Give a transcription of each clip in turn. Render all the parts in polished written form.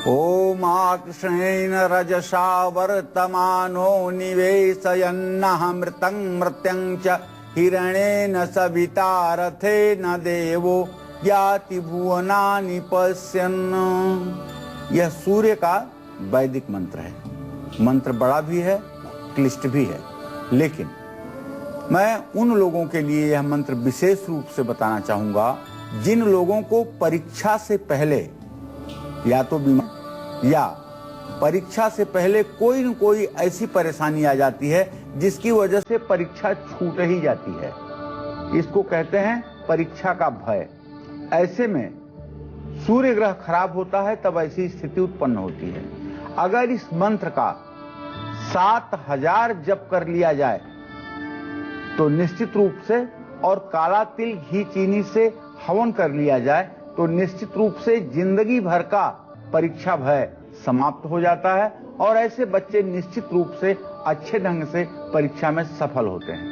ओमाकृष्णेन रजसा वर्तमानो निवेशयन्नः मृतं मृत्यं च हिरण्येन सविता रथेन देवो याति भुवनानि पश्यन्। यह सूर्य का वैदिक मंत्र है। मंत्र बड़ा भी है, क्लिष्ट भी है, लेकिन मैं उन लोगों के लिए यह मंत्र विशेष रूप से बताना चाहूंगा जिन लोगों को परीक्षा से पहले या तो बीमार या परीक्षा से पहले कोई न कोई ऐसी परेशानी आ जाती है जिसकी वजह से परीक्षा छूट ही जाती है। इसको कहते हैं परीक्षा का भय। ऐसे में सूर्य ग्रह खराब होता है तब ऐसी स्थिति उत्पन्न होती है। अगर इस मंत्र का 7000 जप कर लिया जाए तो निश्चित रूप से, और काला तिल घी चीनी से हवन कर लिया जाए तो निश्चित रूप से जिंदगी भर का परीक्षा भय समाप्त हो जाता है और ऐसे बच्चे निश्चित रूप से अच्छे ढंग से परीक्षा में सफल होते हैं।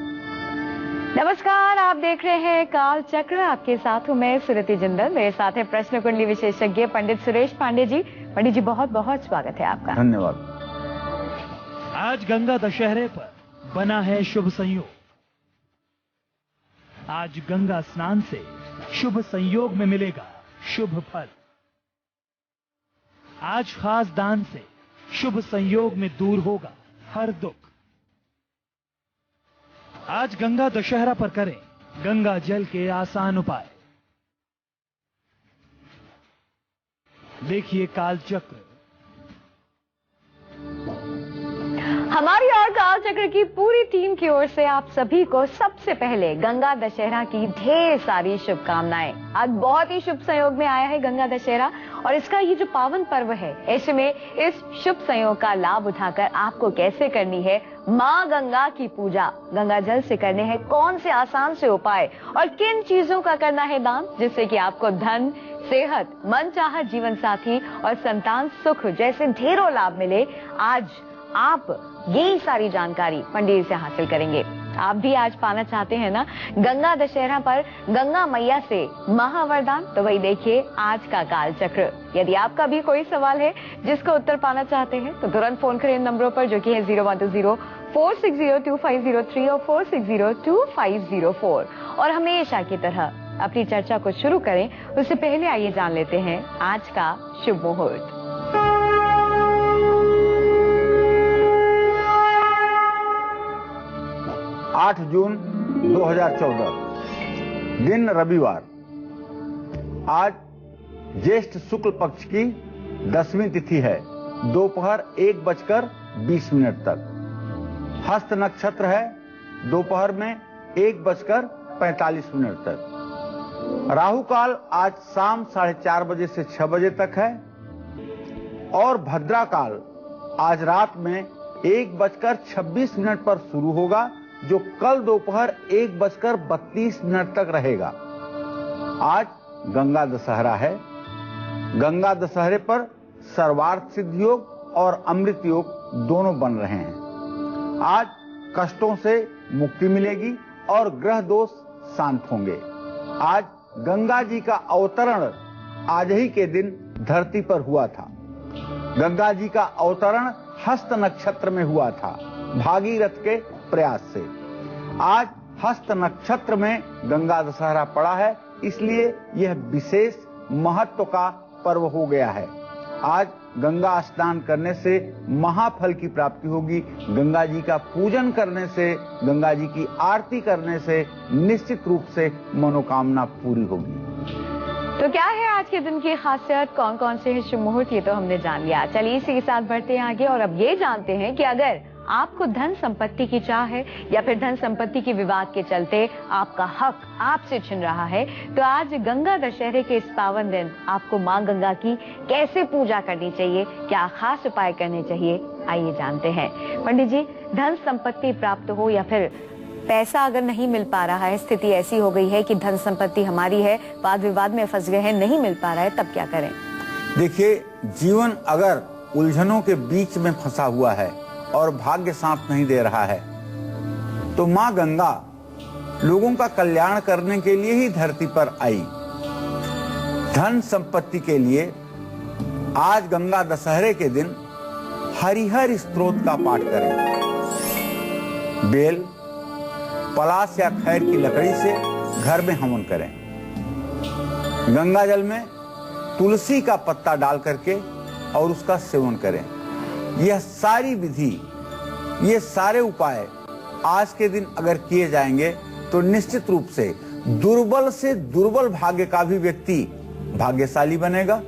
नमस्कार, आप देख रहे हैं काल चक्र। आपके साथ हूं मैं सुरति जिंदल। मेरे साथ है प्रश्न कुंडली विशेषज्ञ पंडित सुरेश पांडे जी। पंडित जी, बहुत बहुत स्वागत है आपका। धन्यवाद। आज गंगा दशहरे पर बना है शुभ संयोग। आज गंगा स्नान से शुभ संयोग में मिलेगा शुभ फल। आज खास दान से शुभ संयोग में दूर होगा हर दुख। आज गंगा दशहरा पर करें गंगा जल के आसान उपाय। देखिए काल चक्र। हमारी और काल चक्र की पूरी टीम की ओर से आप सभी को सबसे पहले गंगा दशहरा की ढेर सारी शुभकामनाएं। आज बहुत ही शुभ संयोग में आया है गंगा दशहरा और इसका ये जो पावन पर्व है, ऐसे में इस शुभ संयोग का लाभ उठाकर आपको कैसे करनी है माँ गंगा की पूजा, गंगा जल से करने हैं कौन से आसान से उपाय और किन चीजों का करना है दान जिससे कि आपको धन, सेहत, मनचाहा जीवन साथी और संतान सुख जैसे ढेरों लाभ मिले। आज आप यही सारी जानकारी पंडित जी से हासिल करेंगे। आप भी आज पाना चाहते हैं ना गंगा दशहरा पर गंगा मैया से महावरदान, तो वही देखिए आज का काल चक्र। यदि आपका भी कोई सवाल है जिसका उत्तर पाना चाहते हैं तो तुरंत फोन करें इन नंबरों पर जो कि है 0120-460-2503 और 460-2504। और हमेशा की तरह अपनी चर्चा को शुरू करें उससे पहले आइए जान लेते हैं आज का शुभ मुहूर्त। 8 जून 2014, दिन रविवार। आज ज्येष्ठ शुक्ल पक्ष की 10वीं तिथि है, दोपहर 1:20 तक। हस्त नक्षत्र है, दोपहर में 1:45 तक। राहु काल आज शाम 4:30 बजे से 6 बजे तक है और भद्रा काल आज रात में 1:26 पर शुरू होगा जो कल दोपहर 1:32 तक रहेगा। आज गंगा दशहरा है। गंगा दशहरे पर सर्वार्थ सिद्ध योग और अमृत योग दोनों बन रहे हैं। आज कष्टों से मुक्ति मिलेगी और ग्रह दोष शांत होंगे। आज गंगा जी का अवतरण आज ही के दिन धरती पर हुआ था। गंगा जी का अवतरण हस्त नक्षत्र में हुआ था भागीरथ के प्रयास से। आज हस्त नक्षत्र में गंगा दशहरा पड़ा है, इसलिए यह विशेष महत्व का पर्व हो गया है। आज गंगा स्नान करने से महाफल की प्राप्ति होगी। गंगा जी का पूजन करने से, गंगा जी की आरती करने से निश्चित रूप से मनोकामना पूरी होगी। तो क्या है आज के दिन की खासियत, कौन कौन से शुभ मुहूर्त, ये तो हमने जान लिया। चलिए इसी के साथ बढ़ते हैं आगे और अब ये जानते हैं कि अगर आपको धन संपत्ति की चाह है या फिर धन संपत्ति के विवाद के चलते आपका हक आपसे छिन रहा है तो आज गंगा दशहरे के इस पावन दिन आपको मां गंगा की कैसे पूजा करनी चाहिए, क्या खास उपाय करने चाहिए, आइए जानते हैं। पंडित जी, धन संपत्ति प्राप्त हो या फिर पैसा अगर नहीं मिल पा रहा है, स्थिति ऐसी हो गई है कि धन संपत्ति हमारी है, वाद विवाद में फंस गए हैं, नहीं मिल पा रहा है, तब क्या करें? देखिए, जीवन अगर उलझनों के बीच में फंसा हुआ है और भाग्य साथ नहीं दे रहा है तो मां गंगा लोगों का कल्याण करने के लिए ही धरती पर आई। धन संपत्ति के लिए आज गंगा दशहरे के दिन हरिहर स्तोत्र का पाठ करें। बेल, पलाश या खैर की लकड़ी से घर में हवन करें। गंगा जल में तुलसी का पत्ता डाल करके और उसका सेवन करें। यह सारी विधि, ये सारे उपाय आज के दिन अगर किए जाएंगे तो निश्चित रूप से दुर्बल से दुर्बल भाग्य का भी व्यक्ति भाग्यशाली बनेगा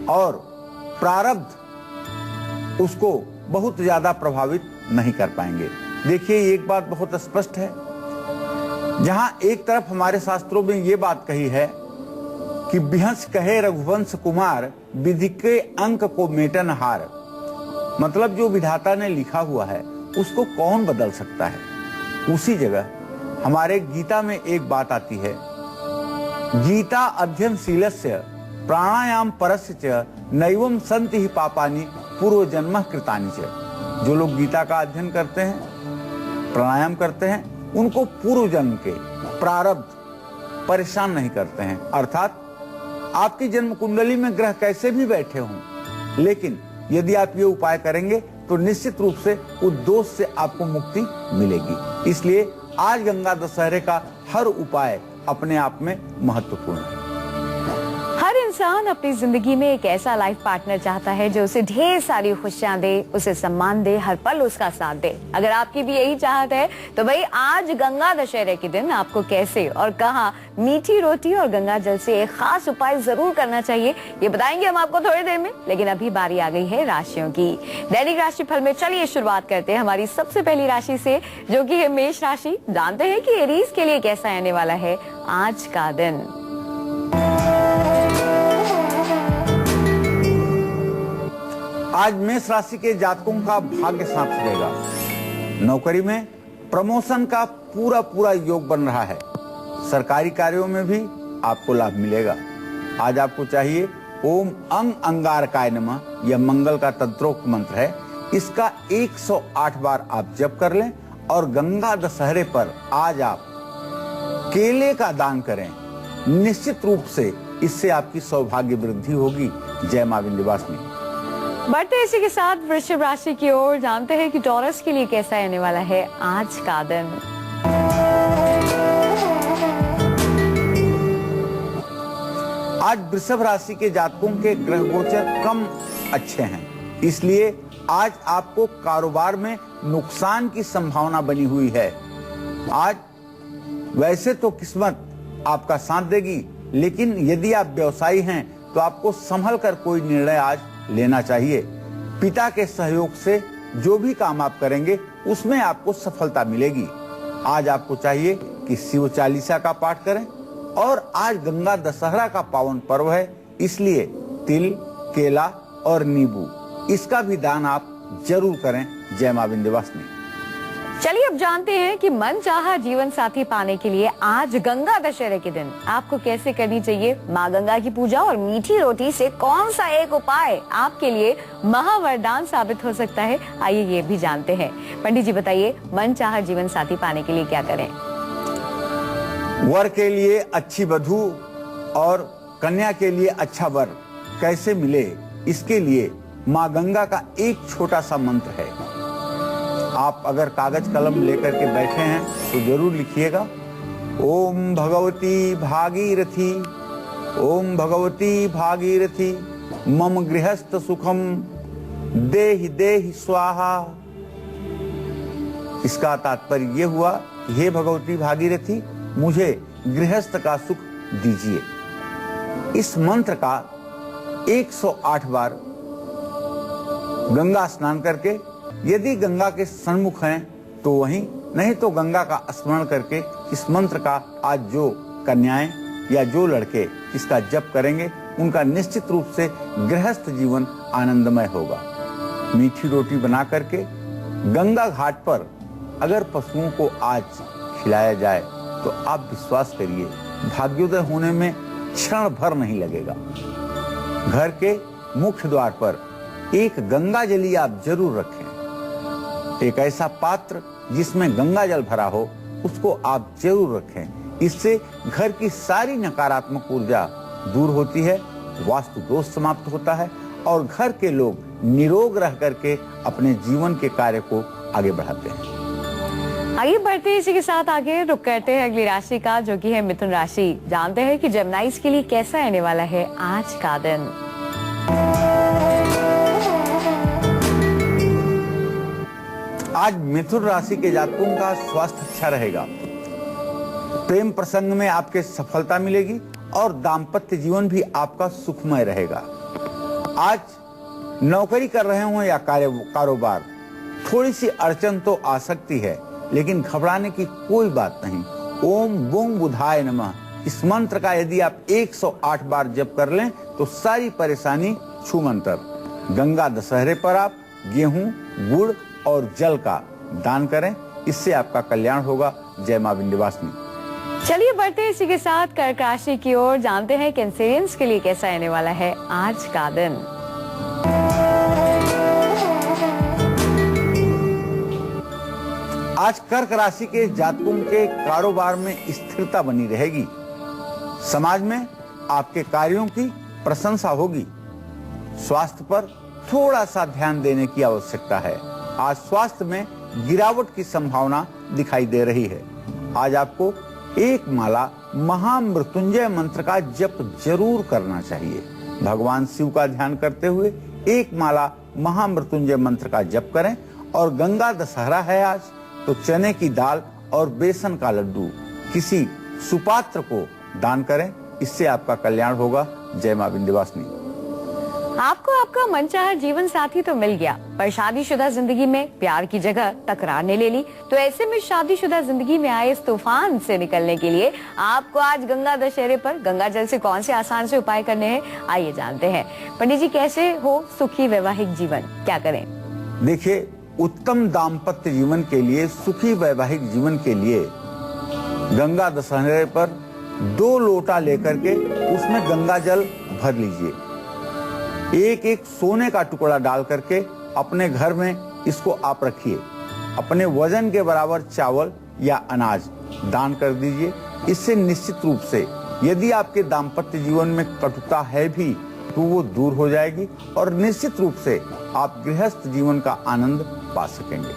और प्रारब्ध उसको बहुत ज्यादा प्रभावित नहीं कर पाएंगे। देखिए, एक बात बहुत स्पष्ट है, जहां एक तरफ हमारे शास्त्रों में ये बात कही है कि बिहंस कहे रघुवंश कुमार विधि के अंक को मेटन हार, मतलब जो विधाता ने लिखा हुआ है उसको कौन बदल सकता है। उसी जगह हमारे गीता में एक बात आती है, गीता अध्ययनशीलस्य प्राणायाम परस्य च नैवम संति ही पापानि पूर्व जन्म कृतानि च। जो लोग गीता का अध्ययन करते हैं, प्राणायाम करते हैं, उनको पूर्व जन्म के प्रारब्ध परेशान नहीं करते हैं। अर्थात आपकी जन्म कुंडली में ग्रह कैसे भी बैठे हों, लेकिन यदि आप ये उपाय करेंगे तो निश्चित रूप से उस दोष से आपको मुक्ति मिलेगी। इसलिए आज गंगा दशहरे का हर उपाय अपने आप में महत्वपूर्ण है। हर इंसान अपनी जिंदगी में एक ऐसा लाइफ पार्टनर चाहता है जो उसे ढेर सारी खुशियां दे, उसे सम्मान दे, हर पल उसका साथ दे। अगर आपकी भी यही चाहत है तो भाई आज गंगा दशहरे के दिन आपको कैसे और कहां मीठी रोटी और गंगा जल से एक खास उपाय जरूर करना चाहिए, ये बताएंगे हम आपको थोड़ी देर में। लेकिन अभी बारी आ गई है राशियों की। दैनिक राशिफल में चलिए शुरुआत करते हैं हमारी सबसे पहली राशि से, जो कि है मेष राशि। जानते हैं कि एरीज के लिए कैसा आने वाला है आज का दिन। आज मेष राशि के जातकों का भाग्य साथ देगा। नौकरी में प्रमोशन का पूरा योग बन रहा है। सरकारी कार्यों में भी आपको लाभ मिलेगा। आज आपको चाहिए ओम अंग अंगारकाय नमः, यह मंगल का तंत्रोक्त मंत्र है। इसका 108 बार आप जप कर लें और गंगा दशहरे पर आज आप केले का दान करें। निश्चित रूप से इससे आपकी सौभाग्य वृद्धि होगी। जय मां विंध्यवासिनी। बढ़ते इसी के साथ वृषभ राशि की ओर। जानते हैं कि टॉरस के लिए कैसा आने वाला है आज का दिन। आज वृषभ राशि के जातकों के ग्रह गोचर कम अच्छे हैं, इसलिए आज आपको कारोबार में नुकसान की संभावना बनी हुई है। आज वैसे तो किस्मत आपका साथ देगी, लेकिन यदि आप व्यवसायी हैं तो आपको संभल कर कोई निर्णय आज लेना चाहिए। पिता के सहयोग से जो भी काम आप करेंगे उसमें आपको सफलता मिलेगी। आज आपको चाहिए कि शिव चालीसा का पाठ करें और आज गंगा दशहरा का पावन पर्व है, इसलिए तिल, केला और नींबू इसका भी दान आप जरूर करें। जय मां विंध्यवासिनी। चलिए अब जानते हैं कि मनचाहा जीवन साथी पाने के लिए आज गंगा दशहरे के दिन आपको कैसे करनी चाहिए माँ गंगा की पूजा और मीठी रोटी से कौन सा एक उपाय आपके लिए महावरदान साबित हो सकता है। आइए ये भी जानते हैं। पंडित जी बताइए, मनचाहा जीवन साथी पाने के लिए क्या करें। वर के लिए अच्छी वधू और कन्या के लिए अच्छा वर कैसे मिले, इसके लिए माँ गंगा का एक छोटा सा मंत्र है। आप अगर कागज कलम लेकर के बैठे हैं तो जरूर लिखिएगा, ओम भगवती भागीरथी, ओम भगवती भागीरथी मम गृहस्थ सुखम देहि देहि स्वाहा। इसका तात्पर्य यह हुआ कि हे भगवती भागीरथी, मुझे गृहस्थ का सुख दीजिए। इस मंत्र का 108 बार गंगा स्नान करके, यदि गंगा के सन्मुख हैं तो वहीं, नहीं तो गंगा का स्मरण करके इस मंत्र का आज जो कन्याएं या जो लड़के इसका जप करेंगे उनका निश्चित रूप से गृहस्थ जीवन आनंदमय होगा। मीठी रोटी बना करके गंगा घाट पर अगर पशुओं को आज खिलाया जाए तो आप विश्वास करिए भाग्योदय होने में क्षण भर नहीं लगेगा। घर के मुख्य द्वार पर एक गंगा जली आप जरूर रखें। एक ऐसा पात्र जिसमें गंगा जल भरा हो उसको आप जरूर रखें। इससे घर की सारी नकारात्मक ऊर्जा दूर होती है, वास्तु दोष समाप्त होता है और घर के लोग निरोग रह करके अपने जीवन के कार्य को आगे बढ़ाते हैं। आइए बढ़ते हैं इसी के साथ आगे रुक करते हैं अगली राशि का, जो कि है मिथुन राशि। जानते हैं कि जेमिनाइज के लिए कैसा आने वाला है आज का दिन। आज मिथुन राशि के जातकों का स्वास्थ्य अच्छा रहेगा। प्रेम प्रसंग में आपके सफलता मिलेगी और दाम्पत्य जीवन भी आपका सुखमय रहेगा। आज नौकरी कर रहे हो या कारोबार, थोड़ी सी अड़चन तो आ सकती है, लेकिन घबराने की कोई बात नहीं। ओम बूम बुधाय नमः इस मंत्र का यदि आप 108 बार जप कर लें तो सारी परेशानी छूमंतर। गंगा दशहरे पर आप गेहूं, गुड़ और जल का दान करें, इससे आपका कल्याण होगा। जय मां विंध्यवासिनी। चलिए बढ़ते हैं इसी के साथ कर्क राशि की ओर। जानते हैं कैंसेरियंस के लिए कैसा आने वाला है आज का दिन। आज कर्क राशि के जातकों के कारोबार में स्थिरता बनी रहेगी। समाज में आपके कार्यों की प्रशंसा होगी। स्वास्थ्य पर थोड़ा सा ध्यान देने की आवश्यकता है। आज स्वास्थ्य में गिरावट की संभावना दिखाई दे रही है। आज आपको एक माला महामृत्युंजय मंत्र का जप जरूर करना चाहिए। भगवान शिव का ध्यान करते हुए एक माला महामृत्युंजय मंत्र का जप करें। और गंगा दशहरा है आज, तो चने की दाल और बेसन का लड्डू किसी सुपात्र को दान करें, इससे आपका कल्याण होगा। जय मां विंध्यवासिनी। आपको आपका मनचाहा जीवन साथी तो मिल गया, पर शादीशुदा जिंदगी में प्यार की जगह तकरार ने ले ली। तो ऐसे में शादीशुदा जिंदगी में आए इस तूफान से निकलने के लिए आपको आज गंगा दशहरे पर गंगा जल से कौन से आसान से उपाय करने हैं, आइए जानते हैं। पंडित जी, कैसे हो सुखी वैवाहिक जीवन, क्या करें? देखिए, उत्तम दाम्पत्य जीवन के लिए, सुखी वैवाहिक जीवन के लिए गंगा दशहरे पर 2 लोटा लेकर के उसमें गंगा जल भर लीजिए। एक एक सोने का टुकड़ा डाल करके अपने घर में इसको आप रखिए। अपने वजन के बराबर चावल या अनाज दान कर दीजिए। इससे निश्चित रूप से यदि आपके दाम्पत्य जीवन में कटुता है भी तो वो दूर हो जाएगी और निश्चित रूप से आप गृहस्थ जीवन का आनंद पा सकेंगे।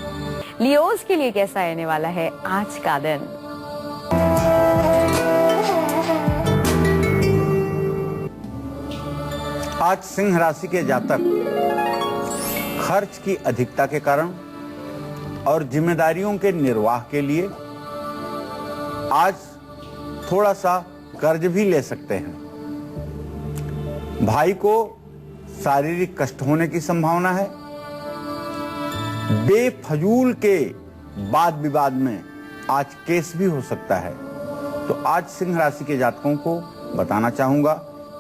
लियोज के लिए कैसा आने वाला है आज का दिन? आज सिंह राशि के जातक खर्च की अधिकता के कारण और जिम्मेदारियों के निर्वाह के लिए आज थोड़ा सा कर्ज भी ले सकते हैं। भाई को शारीरिक कष्ट होने की संभावना है। बेफजूल के वाद विवाद में आज केस भी हो सकता है। तो आज सिंह राशि के जातकों को बताना चाहूंगा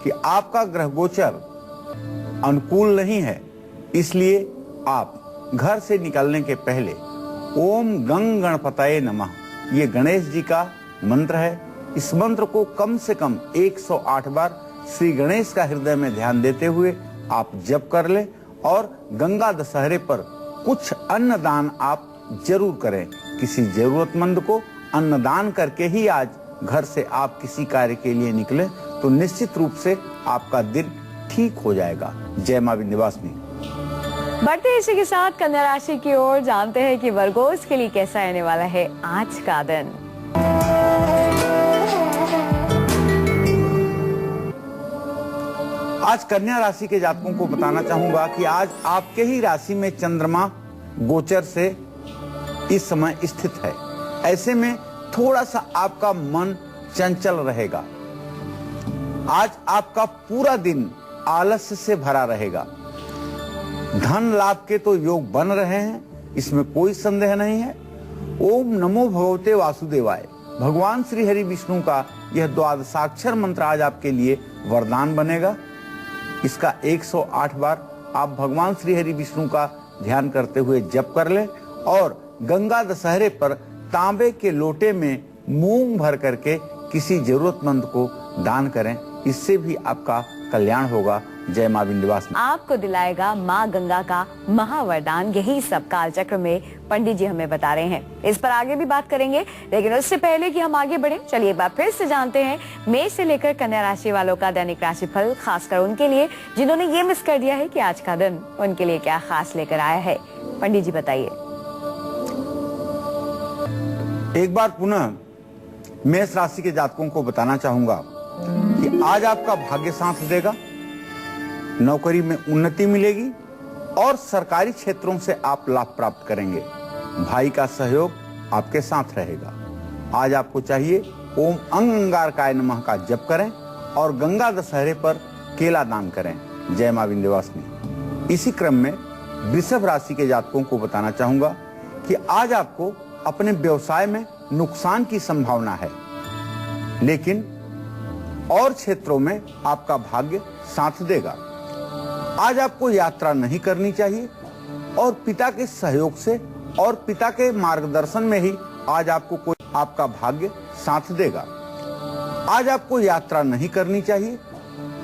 कि आपका ग्रह गोचर अनुकूल नहीं है, इसलिए आप घर से निकलने के पहले ओम गंग गणपतये नमः, ये गणेश जी का मंत्र है। इस मंत्र को कम से कम 108 बार श्री गणेश का हृदय में ध्यान देते हुए आप जप कर लें। और गंगा दशहरे पर कुछ अन्नदान आप जरूर करें। किसी जरूरतमंद को अन्नदान करके ही आज घर से आप किसी कार्य के लिए निकले तो निश्चित रूप से आपका दिन ठीक हो जाएगा। जय मां विंध्यवासिनी। बढ़ते इसी के साथ कन्या राशि की ओर। जानते हैं कि वर्गोस के लिए कैसा आने वाला है आज का दिन। आज कन्या राशि के जातकों को बताना चाहूंगा कि आज आपके ही राशि में चंद्रमा गोचर से इस समय स्थित है। ऐसे में थोड़ा सा आपका मन चंचल रहेगा। आज आपका पूरा दिन आलस्य से भरा रहेगा। धन लाभ के तो योग बन रहे हैं, इसमें कोई संदेह नहीं है। ओम नमो भगवते वासुदेवाय, भगवान श्री हरि विष्णु का यह द्वादशाक्षर मंत्र आज आपके लिए वरदान बनेगा। इसका 108 बार आप भगवान श्री हरि विष्णु का ध्यान करते हुए जप कर लें। और गंगा दशहरे पर तांबे के लोटे में मूंग भर करके किसी जरूरतमंद को दान करें, इससे भी आपका कल्याण होगा। जय मां विंध्यवासिनी। आपको दिलाएगा माँ गंगा का महावरदान, यही सब कालचक्र में पंडित जी हमें बता रहे हैं। इस पर आगे भी बात करेंगे, लेकिन उससे पहले कि हम आगे बढ़े, चलिए एक बार फिर से जानते हैं मेष से लेकर कन्या राशि वालों का दैनिक राशिफल, खासकर उनके लिए जिन्होंने ये मिस कर दिया है कि आज का दिन उनके लिए क्या खास लेकर आया है। पंडित जी बताइए। एक बार पुनः मेष राशि के जातकों को बताना चाहूंगा कि आज आपका भाग्य साथ देगा, नौकरी में उन्नति मिलेगी और सरकारी क्षेत्रों से आप लाभ प्राप्त करेंगे। भाई का सहयोग आपके साथ रहेगा। आज आपको चाहिए ओम अंगारकाय नमः का जप करें और गंगा दशहरे पर केला दान करें। जय मां विंध्यवासिनी। इसी क्रम में वृषभ राशि के जातकों को बताना चाहूंगा कि आज आपको अपने व्यवसाय में नुकसान की संभावना है, लेकिन और क्षेत्रों में आपका भाग्य साथ देगा। आज आपको यात्रा नहीं करनी चाहिए और पिता के सहयोग से और पिता के मार्गदर्शन में ही आज आपका भाग्य साथ देगा। आज आपको यात्रा नहीं करनी चाहिए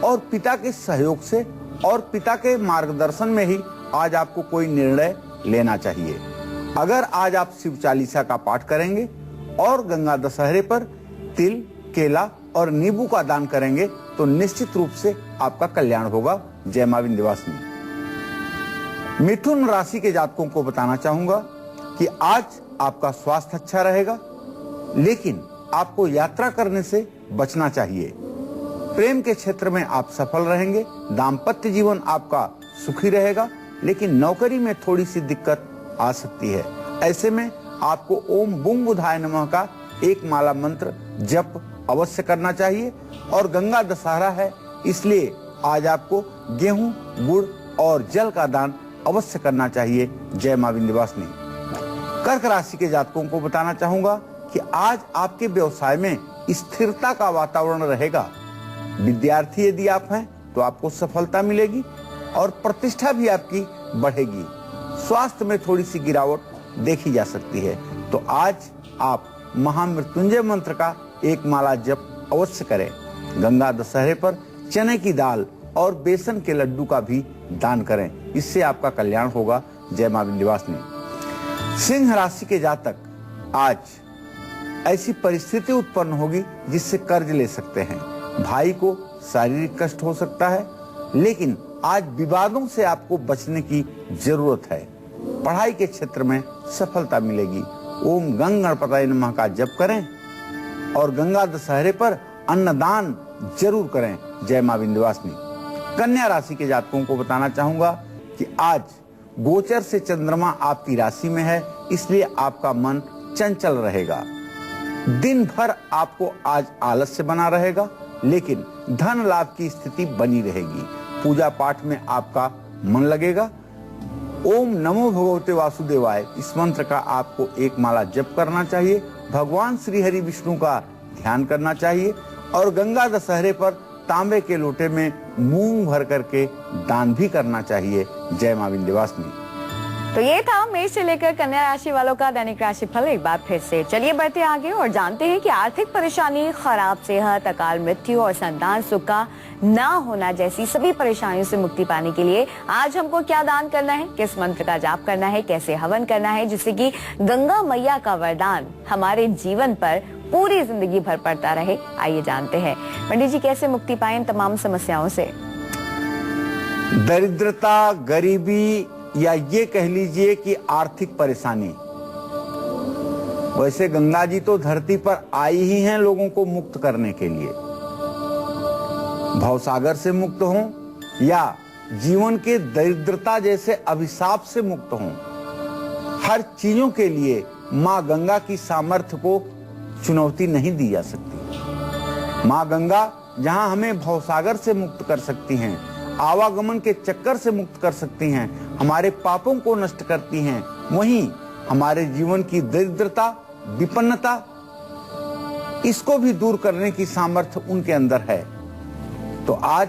और पिता के सहयोग से और पिता के मार्गदर्शन में ही आज आपको कोई निर्णय लेना चाहिए। अगर आज आप शिव चालीसा का पाठ करेंगे और गंगा दशहरे पर तिल, केला और नींबू का दान करेंगे तो निश्चित रूप से आपका कल्याण होगा। जय मां विंध्यवासिनी। मिथुन राशि के जातकों को बताना चाहूंगा कि आज आपका स्वास्थ्य अच्छा रहेगा, लेकिन आपको यात्रा करने से बचना चाहिए। प्रेम के क्षेत्र में आप सफल रहेंगे। दाम्पत्य जीवन आपका सुखी रहेगा, लेकिन नौकरी में थोड़ी सी दिक्कत आ सकती है। ऐसे में आपको ओम बुंग बुधाय नमः का एक माला मंत्र जप अवश्य करना चाहिए। और गंगा दशहरा है, इसलिए आज आपको गेहूं, गुड़ और जल का दान अवश्य करना चाहिए। जय मां विंध्यवासिनी। कर्क राशि के जातकों को बताना चाहूंगा कि आज आपके व्यवसाय में स्थिरता का वातावरण रहेगा। विद्यार्थी यदि आप हैं तो आपको सफलता मिलेगी और प्रतिष्ठा भी आपकी बढ़ेगी। स्वास्थ्य में थोड़ी सी गिरावट देखी जा सकती है, तो आज आप महामृत्युंजय मंत्र का एक माला जप अवश्य करें। गंगा दशहरे पर चने की दाल और बेसन के लड्डू का भी दान करें, इससे आपका कल्याण होगा। जय मां विंध्यवासिनी। सिंह राशि के जातक आज ऐसी परिस्थिति उत्पन्न होगी जिससे कर्ज ले सकते हैं। भाई को शारीरिक कष्ट हो सकता है, लेकिन आज विवादों से आपको बचने की जरूरत है। पढ़ाई के क्षेत्र में सफलता मिलेगी। ओम गंगणपताय नमः का जप करें और गंगा दशहरे पर अन्नदान जरूर करें। जय मां विंध्यवासिनी। कन्या राशि के जातकों को बताना चाहूंगा कि आज गोचर से चंद्रमा आपकी राशि में है, इसलिए आपका मन चंचल रहेगा। दिन भर आपको आज आलस्य बना रहेगा, लेकिन धन लाभ की स्थिति बनी रहेगी। पूजा पाठ में आपका मन लगेगा। ओम नमो भगवते वासुदेवाय इस मंत्र का आपको एक माला जप करना चाहिए। भगवान श्री हरि विष्णु का ध्यान करना चाहिए और गंगा दशहरे पर तांबे के लोटे में मूंग भर करके दान भी करना चाहिए। जय मां विंध्यवासिनी। तो ये था मेष से लेकर कन्या राशि वालों का दैनिक राशिफल। एक बार फिर से चलिए बढ़ते आगे और जानते हैं कि आर्थिक परेशानी, खराब सेहत, अकाल मृत्यु और संतान सुख का ना होना जैसी सभी परेशानियों से मुक्ति पाने के लिए आज हमको क्या दान करना है, किस मंत्र का जाप करना है, कैसे हवन करना है, जिससे कि गंगा मैया का वरदान हमारे जीवन पर पूरी जिंदगी भर पड़ता रहे। आइए जानते हैं पंडित जी कैसे मुक्ति पाए इन तमाम समस्याओं से। दरिद्रता, गरीबी या ये कह लीजिए कि आर्थिक परेशानी, वैसे गंगा जी तो धरती पर आई ही हैं लोगों को मुक्त करने के लिए। भवसागर से मुक्त हों या जीवन के दरिद्रता जैसे अभिशाप से मुक्त हों, हर चीजों के लिए मां गंगा की सामर्थ्य को चुनौती नहीं दी जा सकती। मां गंगा जहां हमें भवसागर से मुक्त कर सकती हैं, आवागमन के चक्कर से मुक्त कर सकती हैं, हमारे पापों को नष्ट करती हैं, वहीं हमारे जीवन की दरिद्रता, विपन्नता, इसको भी दूर करने की सामर्थ्य उनके अंदर है। तो आज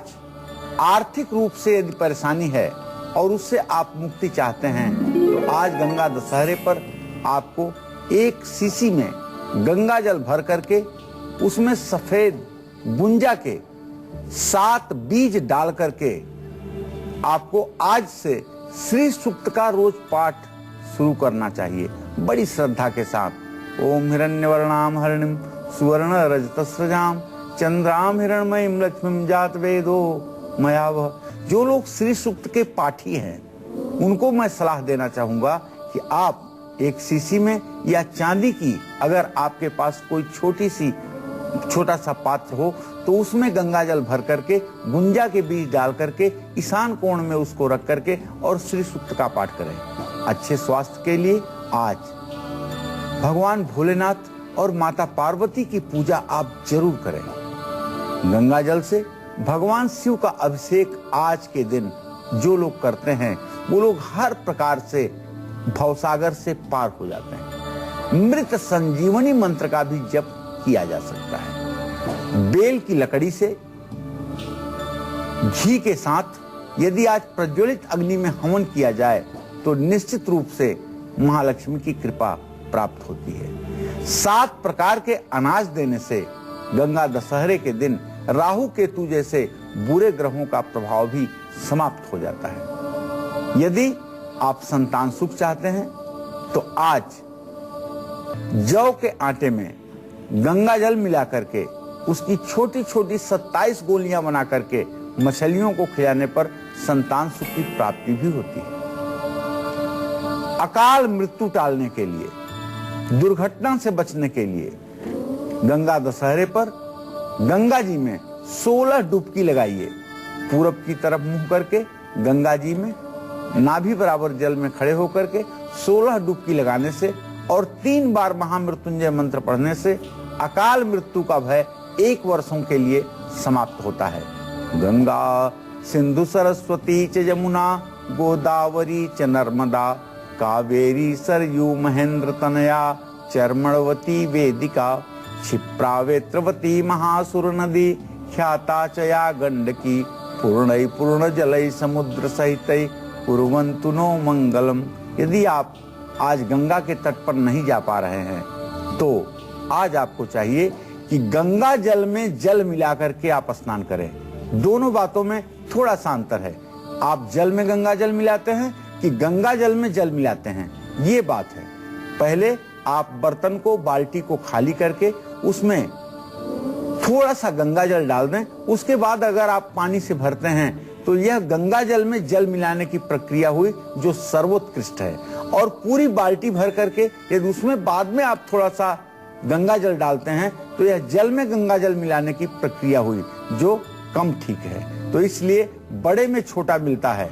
आर्थिक रूप से यदि परेशानी है और उससे आप मुक्ति चाहते हैं, तो आज गंगा दशहरे पर आपको एक शीशी में गंगा जल भर करके उसमें सफेद गुंजा के 7 बीज डाल करके आपको आज से श्री सूक्त का रोज पाठ शुरू करना चाहिए बड़ी श्रद्धा के साथ। ओम हिरण्यवर्णाम हरिणीम सुवर्ण रजतस्रजाम चंद्राम हिरणमयीम लक्ष्मीम जात वेदो मयावह। जो लोग श्री सूक्त के पाठी हैं उनको मैं सलाह देना चाहूंगा कि आप एक शीशी में या चांदी की, अगर आपके पास कोई छोटा सा पात्र हो तो उसमें गंगा जल भर करके गुंजा के बीज डाल करके ईशान कोण में उसको रख करके और श्री सूक्त का पाठ करें। अच्छे स्वास्थ्य के लिए आज भगवान भोलेनाथ और माता पार्वती की पूजा आप जरूर करें। गंगा जल से भगवान शिव का अभिषेक आज के दिन जो लोग करते हैं वो लोग हर प्रकार से भवसागर से पार हो जाते हैं। मृत संजीवनी मंत्र का भी जप किया जा सकता है। बेल की लकड़ी से घी के साथ यदि आज प्रज्वलित अग्नि में हवन किया जाए तो निश्चित रूप से महालक्ष्मी की कृपा प्राप्त होती है। 7 प्रकार के अनाज देने से गंगा दशहरे के दिन राहु केतु जैसे बुरे ग्रहों का प्रभाव भी समाप्त हो जाता है। यदि आप संतान सुख चाहते हैं तो आज जौ के आटे में गंगा जल मिला करके उसकी छोटी छोटी 27 गोलियां बना करके मछलियों को खिलाने पर संतान सुख की प्राप्ति भी होती है। अकाल मृत्यु टालने के लिए, दुर्घटना से बचने के लिए गंगा दशहरे पर गंगा जी में 16 डुबकी लगाइए। पूरब की तरफ मुंह करके गंगा जी में नाभि बराबर जल में खड़े होकर के 16 डुबकी लगाने से और 3 बार महामृत्युंजय मंत्र पढ़ने से अकाल मृत्यु का भय 1 वर्षों के लिए समाप्त होता है। गंगा सिंधु सरस्वती च यमुना गोदावरी च नर्मदा कावेरी सरयू महेंद्र तनया चर्मणवती वेदिका क्षिप्रा वेत्रवती महासुर नदी ख्याता चया गंडकी पूर्ण जलय समुद्र सहित कुर्वन्तु नो मंगलम। यदि आप आज गंगा के तट पर नहीं जा पा रहे हैं तो आज आपको चाहिए कि गंगा जल में जल मिला करके आप स्नान करें। दोनों बातों में थोड़ा सा अंतर है। आप जल में गंगा जल मिलाते हैं कि गंगा जल में जल मिलाते हैं, ये बात है। पहले आप बर्तन को, बाल्टी को खाली करके उसमें थोड़ा सा गंगा जल डाल दें। उसके बाद अगर आप पानी से भरते हैं तो यह गंगा जल में जल मिलाने की प्रक्रिया हुई जो सर्वोत्कृष्ट है। और पूरी बाल्टी भर करके यदि उसमें बाद में आप थोड़ा सा गंगा जल डालते हैं तो यह जल में गंगा जल मिलाने की प्रक्रिया हुई जो कम ठीक है। तो इसलिए बड़े में छोटा मिलता है,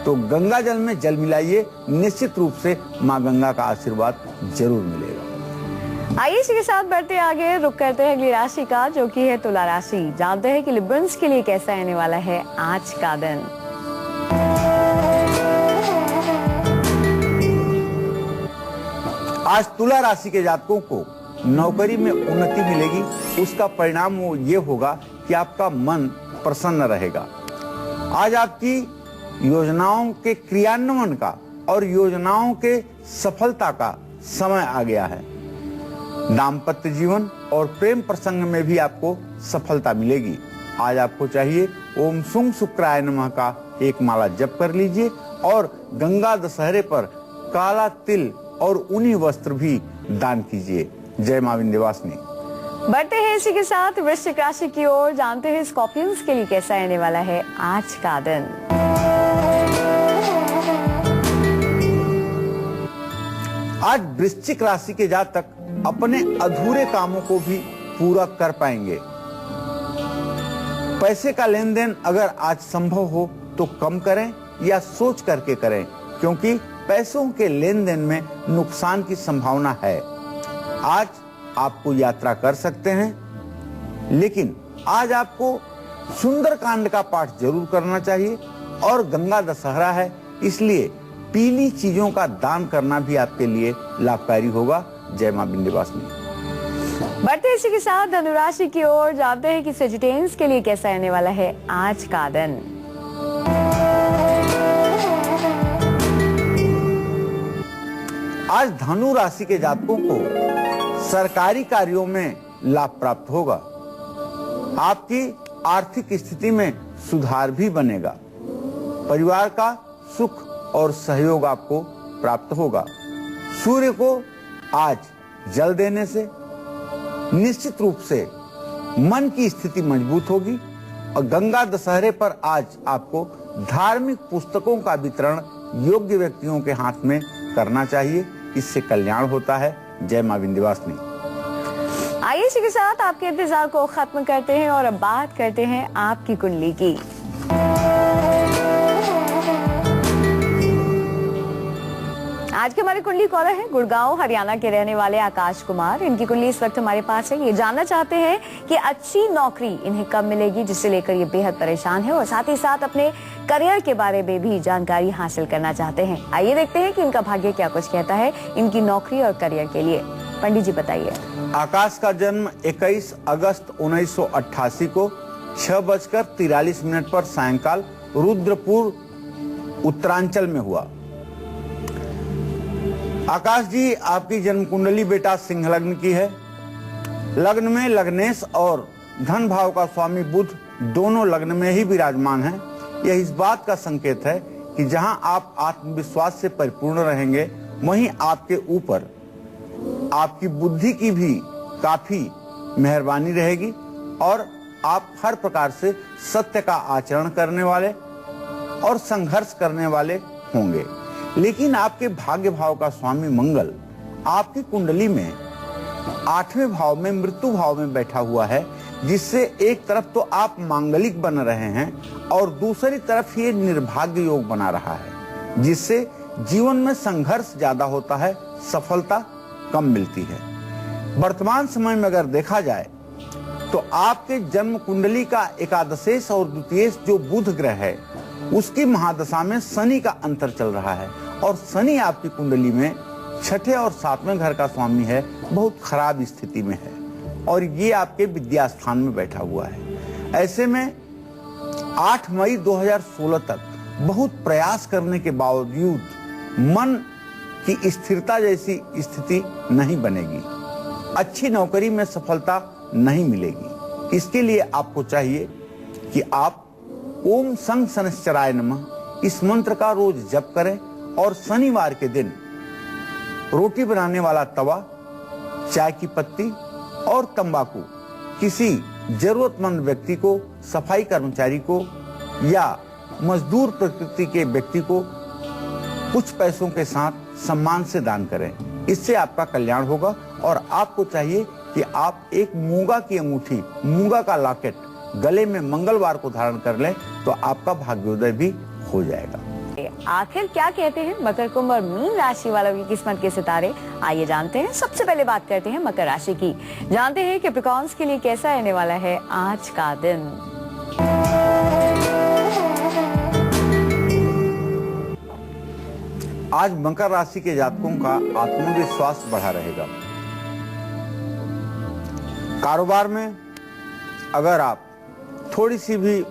तो गंगा जल में जल मिलाइए, निश्चित रूप से माँ गंगा का आशीर्वाद जरूर मिलेगा। आइए इसी के साथ बढ़ते आगे, रुक करते हैं अगली राशि का जो कि है तुला राशि। जानते हैं कि लिब्रंस के लिए कैसा आने वाला है आज का दिन। आज तुला राशि के जातकों को नौकरी में उन्नति मिलेगी। उसका परिणाम वो ये होगा कि आपका मन प्रसन्न रहेगा। आज आपकी योजनाओं के क्रियान्वयन का और योजनाओं के सफलता का समय आ गया है। दाम्पत्य जीवन और प्रेम प्रसंग में भी आपको सफलता मिलेगी। आज आपको चाहिए ओम सुंग शुक्राय नमः का एक माला जप कर लीजिए और गंगा दशहरे पर काला तिल और ऊनी वस्त्र भी दान कीजिए। जय मां विंध्यवासिनी। बढ़ते हैं इसी के साथ वृश्चिक राशि की ओर। जानते हैं स्कॉर्पियंस के लिए कैसा आने वाला है आज का दिन। आज वृश्चिक राशि के जातक अपने अधूरे कामों को भी पूरा कर पाएंगे। पैसे का लेन देन अगर आज संभव हो तो कम करें या सोच करके करें, क्योंकि पैसों के लेन देन में नुकसान की संभावना है। आज आपको यात्रा कर सकते हैं, लेकिन आज आपको सुंदरकांड का पाठ जरूर करना चाहिए। और गंगा दशहरा है, इसलिए पीली चीजों का दान करना भी आपके लिए लाभकारी होगा। जय मां विंध्यवासिनी। बढ़ते इसी के साथ धनुराशि की ओर। जानते हैं कि सेजिटेरियंस के लिए कैसा आने वाला है आज का दिन। आज धनु राशि के जातकों को सरकारी कार्यों में लाभ प्राप्त होगा। आपकी आर्थिक स्थिति में सुधार भी बनेगा। परिवार का सुख और सहयोग आपको प्राप्त होगा। सूर्य को आज जल देने से निश्चित रूप से मन की स्थिति मजबूत होगी और गंगा दशहरे पर आज आपको धार्मिक पुस्तकों का वितरण योग्य व्यक्तियों के हाथ में करना चाहिए। इससे कल्याण होता है। जय मां विंध्यवासिनी। आइए इसी के साथ आपके इंतजार को खत्म करते हैं और अब बात करते हैं आपकी कुंडली की। आज की हमारी कुंडली कॉलर है गुड़गांव हरियाणा के रहने वाले आकाश कुमार। इनकी कुंडली इस वक्त हमारे पास है। ये जानना चाहते हैं कि अच्छी नौकरी इन्हें कब मिलेगी, जिसे लेकर ये बेहद परेशान है और साथ ही साथ अपने करियर के बारे में भी जानकारी हासिल करना चाहते हैं। आइए देखते हैं कि इनका भाग्य क्या कुछ कहता है इनकी नौकरी और करियर के लिए। पंडित जी बताइए। आकाश का जन्म 21 अगस्त 1988 को 6:43 पर सायंकाल रुद्रपुर उत्तरांचल में हुआ। आकाश जी, आपकी जन्म कुंडली बेटा सिंह लग्न की है। लग्न में लग्नेश और धन भाव का स्वामी बुध दोनों लग्न में ही विराजमान हैं। यह इस बात का संकेत है कि जहां आप आत्मविश्वास से परिपूर्ण रहेंगे, वहीं आपके ऊपर आपकी बुद्धि की भी काफी मेहरबानी रहेगी और आप हर प्रकार से सत्य का आचरण करने वाले और संघर्ष करने वाले होंगे। लेकिन आपके भाग्य भाव का स्वामी मंगल आपकी कुंडली में 8वें भाव में मृत्यु भाव में बैठा हुआ है, जिससे एक तरफ तो आप मांगलिक बन रहे हैं और दूसरी तरफ ये निर्भाग्य योग बना रहा है, जिससे जीवन में संघर्ष ज्यादा होता है, सफलता कम मिलती है। वर्तमान समय में अगर देखा जाए तो आपके जन्म कुंडली का एकादशेश और द्वितीयेश जो बुध ग्रह है, उसकी महादशा में शनि का अंतर चल रहा है और शनि आपकी कुंडली में 6ठे और 7वें घर का स्वामी है, बहुत खराब स्थिति में है और ये आपके विद्या स्थान में बैठा हुआ है। ऐसे में 8 मई 2016 तक बहुत प्रयास करने के बावजूद मन की स्थिरता जैसी स्थिति नहीं बनेगी, अच्छी नौकरी में सफलता नहीं मिलेगी। इसके लिए आपको चाहिए कि आप ओम संग शनिश्चराय नमः इस मंत्र का रोज जप करें और शनिवार के दिन रोटी बनाने वाला तवा, चाय की पत्ती और तंबाकू किसी जरूरतमंद व्यक्ति को, सफाई कर्मचारी को या मजदूर प्रकृति के व्यक्ति को कुछ पैसों के साथ सम्मान से दान करें। इससे आपका कल्याण होगा और आपको चाहिए कि आप एक मूंगा की अंगूठी, मूंगा का लॉकेट गले में मंगलवार को धारण कर लें तो आपका भाग्योदय भी हो जाएगा। आखिर क्या कहते हैं मकर, कुंभ और मीन राशि वालों की किस्मत के सितारे, आइए जानते हैं। सबसे पहले बात करते हैं मकर राशि की। जानते हैं कैप्रिकॉर्न्स के लिए कैसा रहने वाला है आज का दिन। आज मकर राशि के जातकों का आत्मविश्वास बढ़ा रहेगा। कारोबार में अगर आप थोड़ी सी भी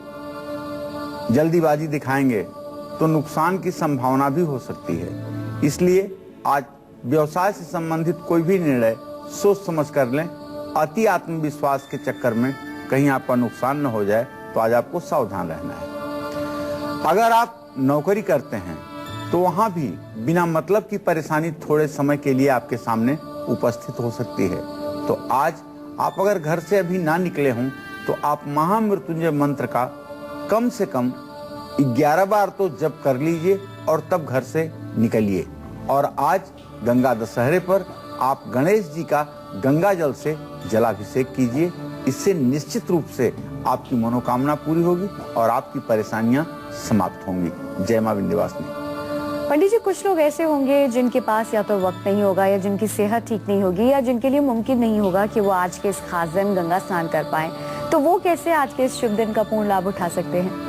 जल्दीबाजी दिखाएंगे तो नुकसान की संभावना भी हो सकती है। इसलिए आज व्यवसाय से संबंधित कोई भी निर्णय सोच समझ कर लें। अति आत्मविश्वास के चक्कर में कहीं आपका नुकसान न हो जाए तो आज आपको सावधान रहना है। अगर आप नौकरी करते हैं तो वहां भी बिना मतलब की परेशानी थोड़े समय के लिए आपके सामने उपस्थित हो सकती है। तो आज आप अगर घर से अभी ना निकले हों तो आप महामृत्युंजय मंत्र का कम से कम 11 बार तो जप कर लीजिए और तब घर से निकलिए। और आज गंगा दशहरे पर आप गणेश जी का गंगा जल से जलाभिषेक कीजिए। इससे निश्चित रूप से आपकी मनोकामना पूरी होगी और आपकी परेशानियां समाप्त होंगी। जय मां विंध्यवासिनी। पंडित जी, कुछ लोग ऐसे होंगे जिनके पास या तो वक्त नहीं होगा या जिनकी सेहत ठीक नहीं होगी या जिनके लिए मुमकिन नहीं होगा कि वो आज के इस खास दिन गंगा स्नान कर पाएं, तो वो कैसे आज के इस शुभ दिन का पूर्ण लाभ उठा सकते हैं?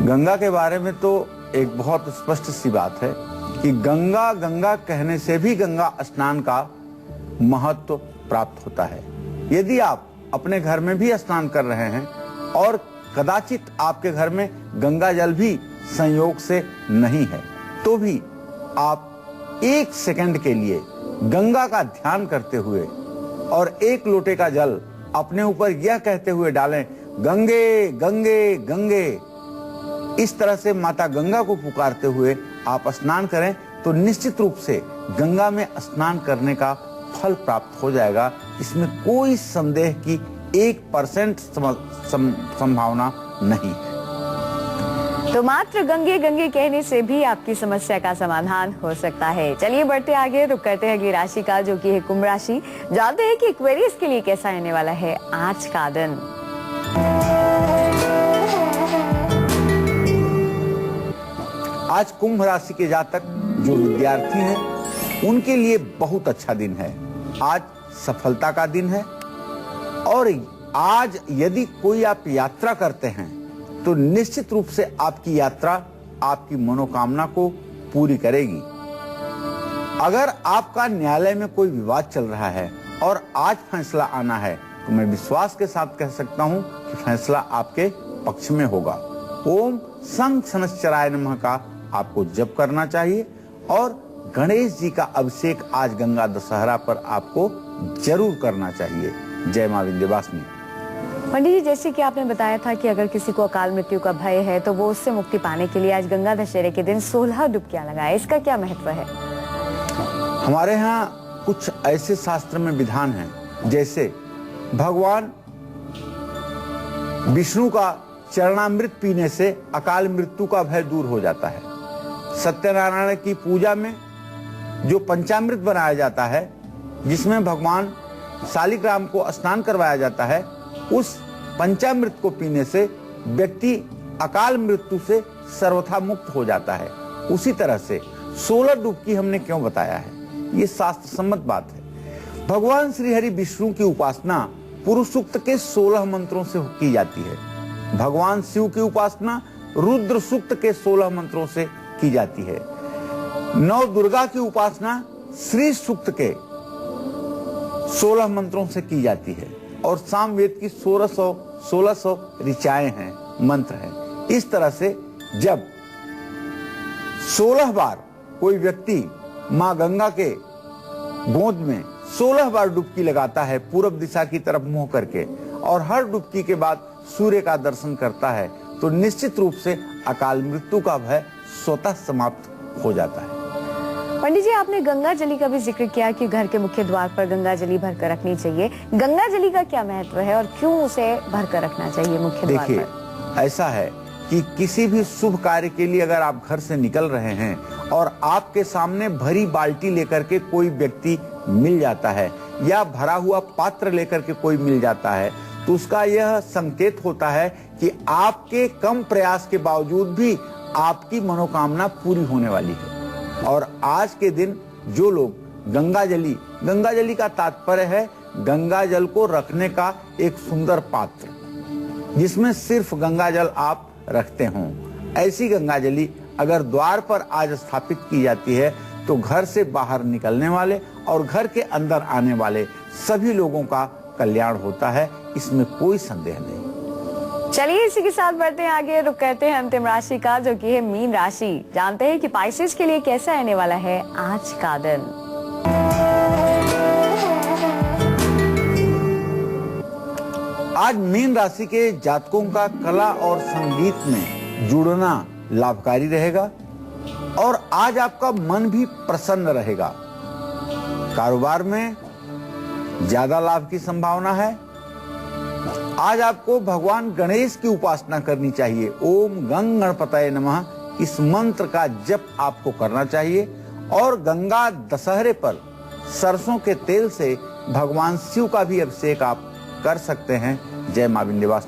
गंगा के बारे में तो एक बहुत स्पष्ट सी बात है कि गंगा गंगा कहने से भी गंगा स्नान का महत्व प्राप्त होता है। यदि आप अपने घर में भी स्नान कर रहे हैं और कदाचित आपके घर में गंगा जल भी संयोग से नहीं है, तो भी आप 1 सेकंड के लिए गंगा का ध्यान करते हुए और 1 लोटे का जल अपने ऊपर यह कहते हुए डालें, गंगे गंगे गंगे, इस तरह से माता गंगा को पुकारते हुए आप स्नान करें तो निश्चित रूप से गंगा में स्नान करने का फल प्राप्त हो जाएगा। इसमें कोई संदेह की 1% संभावना नहीं है। तो मात्र गंगे गंगे कहने से भी आपकी समस्या का समाधान हो सकता है। चलिए बढ़ते आगे, रुक करते हैं अगली राशि का जो कि है कुंभ राशि। जानते हैं कि एक्वेरियस के लिए कैसा आने वाला है आज का दिन। आज कुंभ राशि के जातक जो विद्यार्थी हैं उनके लिए बहुत अच्छा दिन है। आज सफलता का दिन है और आज यदि कोई आप यात्रा करते हैं तो निश्चित रूप से आपकी यात्रा आपकी मनोकामना को पूरी करेगी। अगर आपका न्यायालय में कोई विवाद चल रहा है और आज फैसला आना है तो मैं विश्वास के साथ कह सकता हूं कि फैसला आपके पक्ष में होगा। ओम संघ शनश्चराय नमः का आपको जप करना चाहिए और गणेश जी का अभिषेक आज गंगा दशहरा पर आपको जरूर करना चाहिए। जय मां विंध्यवासिनी। पंडित जी, जैसे कि आपने बताया था कि अगर किसी को अकाल मृत्यु का भय है तो वो उससे मुक्ति पाने के लिए आज गंगा दशहरे के दिन 16 डुबकियां लगाए। इसका क्या महत्व है? हमारे यहाँ कुछ ऐसे शास्त्र में विधान हैं, जैसे भगवान विष्णु का चरणामृत पीने से अकाल मृत्यु का भय दूर हो जाता है। सत्यनारायण की पूजा में जो पंचामृत बनाया जाता है, जिसमें भगवान शालिग्राम को स्नान करवाया जाता है, उस पंचामृत को पीने से व्यक्ति अकाल मृत्यु से सर्वथा मुक्त हो जाता है। उसी तरह से 16 डुबकी हमने क्यों बताया है, ये शास्त्र सम्मत बात है। भगवान श्री हरि विष्णु की उपासना पुरुष सूक्त के 16 मंत्रों से की जाती है। भगवान शिव की उपासना रुद्र सूक्त के 16 मंत्रों से की जाती है। नौ दुर्गा की उपासना श्री सूक्त के 16 मंत्रों से की जाती है और सामवेद की 1600 ऋचाएं हैं, मंत्र हैं। इस तरह से जब 16 बार कोई व्यक्ति मां गंगा के गोद में 16 बार डुबकी लगाता है पूर्व दिशा की तरफ मुंह करके और हर डुबकी के बाद सूर्य का दर्शन करता है तो निश्चित रूप से अकाल मृत्यु का भय स्वतः समाप्त हो जाता है। पंडित जी, आपने गंगा जली का भी जिक्र किया कि घर के मुख्य द्वार पर गंगा जली भरकर रखनी चाहिए। गंगा जली का क्या महत्व है और क्यों उसे भरकर रखना चाहिए मुख्य द्वार पर? देखिए, ऐसा है कि किसी भी शुभ कार्य के लिए अगर आप घर से निकल रहे हैं और आपके सामने भरी बाल्टी लेकर के कोई व्यक्ति मिल जाता है या भरा हुआ पात्र लेकर के कोई मिल जाता है तो उसका यह संकेत होता है कि आपके कम प्रयास के बावजूद भी आपकी मनोकामना पूरी होने वाली है। और आज के दिन जो लोग गंगा जली का तात्पर्य है गंगा जल को रखने का एक सुंदर पात्र जिसमें सिर्फ गंगा जल आप रखते हों। ऐसी गंगा जली अगर द्वार पर आज स्थापित की जाती है तो घर से बाहर निकलने वाले और घर के अंदर आने वाले सभी लोगों का कल्याण होता है, इसमें कोई संदेह नहीं। चलिए इसी के साथ बढ़ते हैं आगे, रुक करते हैं अंतिम राशि का जो कि है मीन राशि। जानते हैं कि पाइसेस के लिए कैसा आने वाला है आज का दिन। आज मीन राशि के जातकों का कला और संगीत में जुड़ना लाभकारी रहेगा और आज आपका मन भी प्रसन्न रहेगा। कारोबार में ज्यादा लाभ की संभावना है। आज आपको भगवान गणेश की उपासना करनी चाहिए। ओम गंग गणपतये नमः, इस मंत्र का जप आपको करना चाहिए और गंगा दशहरे पर सरसों के तेल से भगवान शिव का भी अभिषेक आप कर सकते हैं। जय मां विंध्यवासिनी।